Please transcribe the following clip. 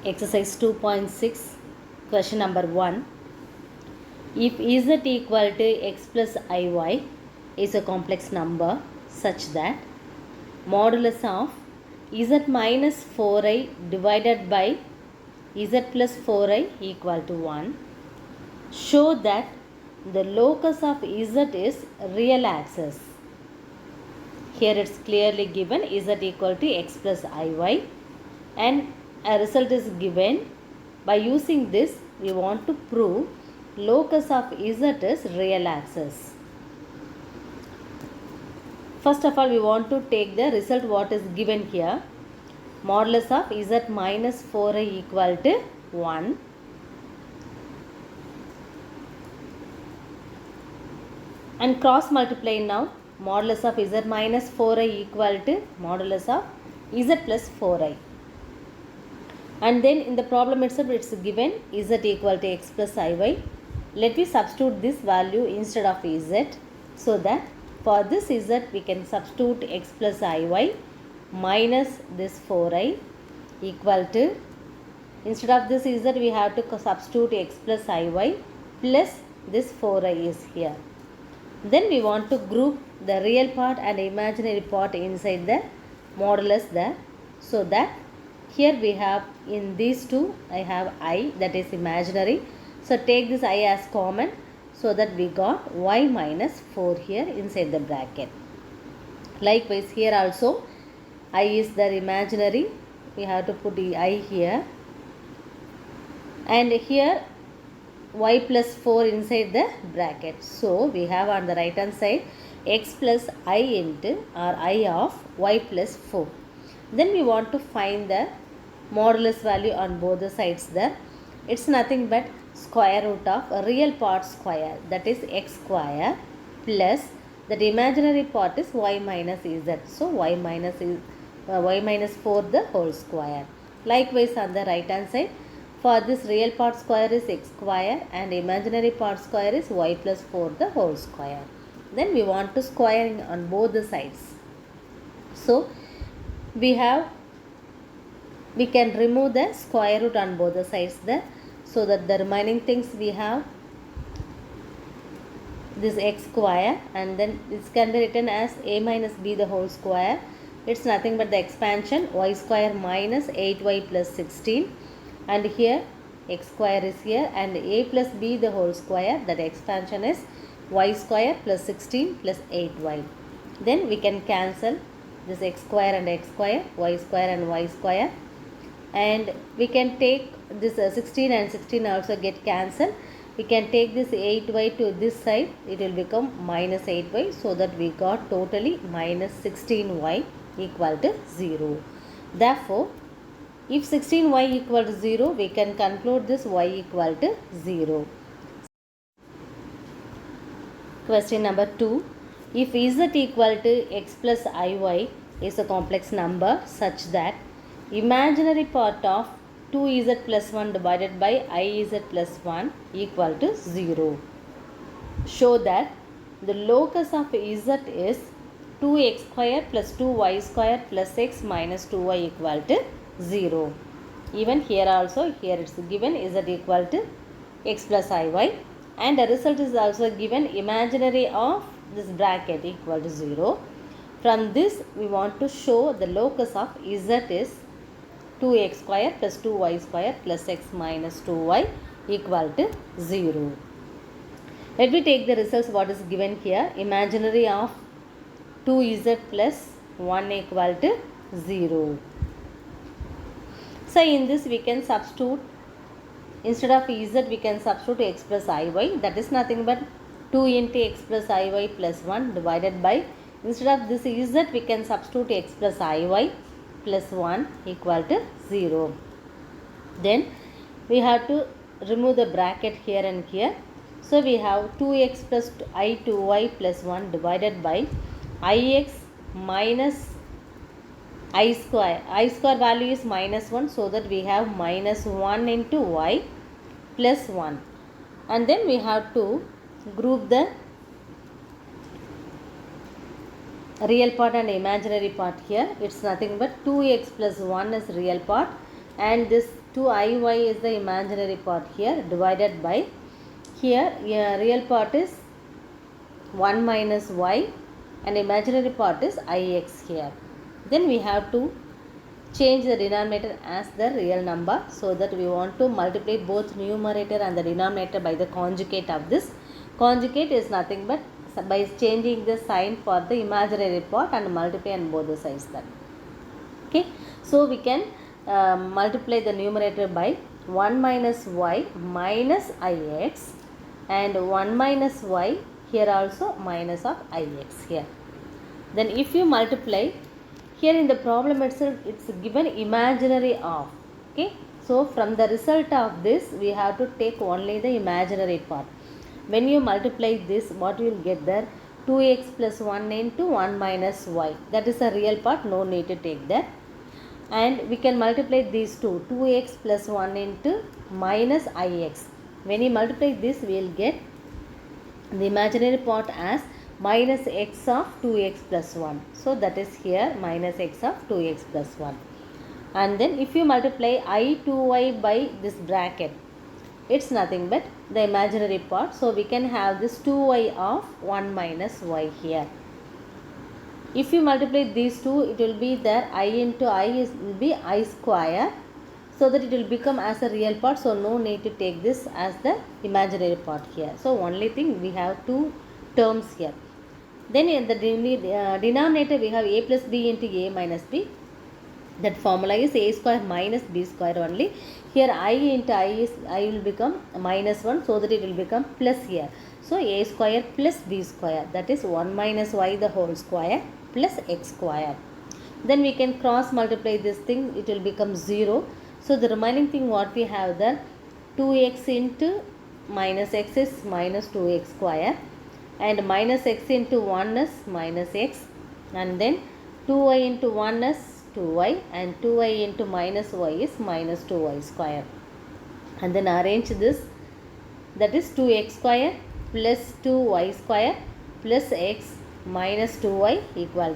Exercise 2.6, question number 1. If z equal to x plus iy is a complex number such that modulus of z minus 4i divided by z plus 4i equal to 1, show that the locus of z is real axis. Here it's clearly given z equal to x plus iy, and a result is given. By using this, we want to prove locus of z is real axis. First of all, we want to take the result what is given here. Modulus of z minus 4i equal to 1. And cross multiply now. Modulus of z minus 4i equal to modulus of z plus 4i. And then in the problem itself it's given z equal to x plus iy. Let me substitute this value instead of z, so that for this z we can substitute x plus iy minus this 4i equal to, instead of this z we have to substitute x plus iy plus this 4i is here. Then we want to group the real part and imaginary part inside the modulus there, so that here we have in these two I have I, that is imaginary. So take this I as common, so that we got y minus 4 here inside the bracket. Likewise here also I is the imaginary, we have to put the I here, and here y plus 4 inside the bracket. So we have on the right hand side x plus I into or I of y plus 4. Then we want to find the modulus value on both the sides there. It's nothing but square root of a real part square, that is x square, plus that imaginary part is y minus z. So y minus 4 the whole square. Likewise on the right hand side, for this real part square is x square and imaginary part square is y plus 4 the whole square. Then we want to squaring on both the sides. So we can remove the square root on both the sides there, so that the remaining things we have this x square, and then this can be written as a minus b the whole square. It's nothing but the expansion y square minus 8y plus 16, and here x square is here, and a plus b the whole square, that expansion is y square plus 16 plus 8y. Then we can cancel this x square and x square, y square and y square, and we can take this 16 and 16 also get cancelled. We can take this 8y to this side, it will become minus 8y, so that we got totally minus 16y equal to 0. Therefore, if 16y equal to 0, we can conclude this y equal to 0. Question number 2. If z equal to x plus iy is a complex number such that imaginary part of 2z plus 1 divided by iz plus 1 equal to 0, show that the locus of z is 2x square plus 2y square plus x minus 2y equal to 0. Even here also, here it's given z equal to x plus iy, and the result is also given imaginary of this bracket equal to 0. From this we want to show the locus of z is 2x square plus 2y square plus x minus 2y equal to 0. Let me take the results what is given here. Imaginary of 2z plus 1 equal to 0. So in this we can substitute, instead of z we can substitute x plus iy, that is nothing but 2 into x plus iy plus 1 divided by, instead of this z we can substitute x plus iy plus 1 equal to 0. Then we have to remove the bracket here and here. So we have 2x plus I 2y plus 1 divided by ix minus I square. I square value is minus 1, so that we have minus 1 into y plus 1. And then we have to group the real part and imaginary part here. It's nothing but 2x plus 1 is real part, and this 2iy is the imaginary part here, divided by here real part is 1 minus y and imaginary part is ix here. Then we have to change the denominator as the real number, so that we want to multiply both numerator and the denominator by the conjugate of this. Conjugate is nothing but by changing the sign for the imaginary part and multiply on both the sides. That okay, so we can multiply the numerator by 1 minus y minus ix and 1 minus y here also minus of ix here. Then if you multiply here in the problem itself, it's given imaginary of. Okay, so from the result of this we have to take only the imaginary part. When you multiply this, what you will get there? 2x plus 1 into 1 minus y, that is a real part, no need to take that. And we can multiply these two, 2x plus 1 into minus ix. When you multiply this, we will get the imaginary part as minus x of 2x plus 1. So that is here minus x of 2x plus 1. And then if you multiply I2y by this bracket, it's nothing but the imaginary part. So we can have this 2y of 1 minus y here. If you multiply these two, it will be there I into I will be I square, so that it will become as a real part. So no need to take this as the imaginary part here. So only thing, we have two terms here. Then in the denominator we have a plus b into a minus b. That formula is a square minus b square only. Here I into I will become minus 1, so that it will become plus here. So a square plus b square, that is 1 minus y the whole square plus x square. Then we can cross multiply this thing, it will become 0. So the remaining thing what we have there, 2x into minus x is minus 2x square, and minus x into 1 is minus x, and then 2y into 1 is 2y, and 2y into minus y is minus 2y square. And then arrange this, that is 2x square plus 2y square plus x minus 2y equal